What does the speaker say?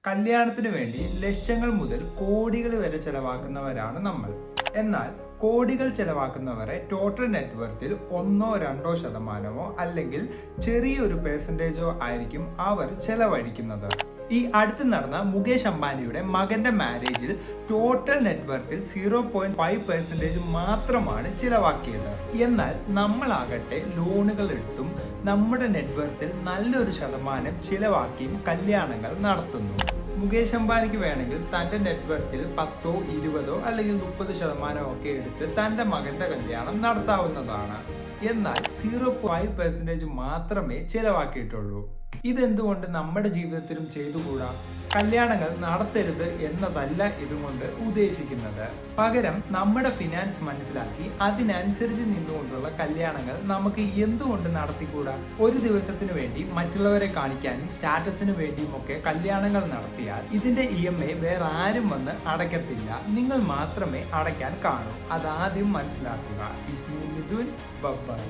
കല്യാണത്തിന് വേണ്ടി ലക്ഷങ്ങൾ മുതൽ കോടികൾ വരെ ചെലവാക്കുന്നവരാണ് നമ്മൾ. എന്നാൽ കോടികൾ ചെലവാക്കുന്നവരെ ടോട്ടൽ നെറ്റ്വർത്തിൽ 1-2% അല്ലെങ്കിൽ ചെറിയൊരു പെർസെൻറ്റേജോ ആയിരിക്കും അവർ ചെലവഴിക്കുന്നത്. ഈ അടുത്ത് നടന്ന മുകേഷ് അംബാനിയുടെ മകന്റെ മാരേജിൽ ടോട്ടൽ നെറ്റ്വർത്തിൽ 0.5% മാത്രമാണ് ചിലവാക്കിയത്. എന്നാൽ നമ്മളാകട്ടെ ലോണുകൾ എടുത്തും നമ്മുടെ നെറ്റ്വർത്തിൽ നല്ലൊരു ശതമാനം ചിലവാക്കിയും കല്യാണങ്ങൾ നടത്തുന്നു. മുകേഷ് അംബാനിക്ക് വേണമെങ്കിൽ തൻ്റെ നെറ്റ്വർത്തിൽ 10-20 അല്ലെങ്കിൽ 30% ഒക്കെ എടുത്ത് തൻ്റെ മകന്റെ കല്യാണം നടത്താവുന്നതാണ്. എന്നാൽ 0.5% മാത്രമേ ചിലവാക്കിയിട്ടുള്ളൂ. ഇതെന്തുകൊണ്ട് നമ്മുടെ ജീവിതത്തിലും ചെയ്തുകൂടാ? കല്യാണങ്ങൾ നടത്തരുത് എന്നതല്ല ഇതുകൊണ്ട് ഉദ്ദേശിക്കുന്നത്. പകരം നമ്മുടെ ഫിനാൻസ് മനസ്സിലാക്കി അതിനനുസരിച്ച് നിന്നുകൊണ്ടുള്ള കല്യാണങ്ങൾ നമുക്ക് എന്തുകൊണ്ട് നടത്തിക്കൂടാ? ഒരു ദിവസത്തിന് വേണ്ടി മറ്റുള്ളവരെ കാണിക്കാനും സ്റ്റാറ്റസിന് വേണ്ടിയും ഒക്കെ കല്യാണങ്ങൾ നടത്തിയാൽ ഇതിന്റെ EMI വേറെ ആരും വന്ന് അടയ്ക്കത്തില്ല, നിങ്ങൾ മാത്രമേ അടയ്ക്കാൻ കാണൂ. അതാദ്യം മനസ്സിലാക്കുക. ഇസ്മി മിഥുൻ, ബൈ.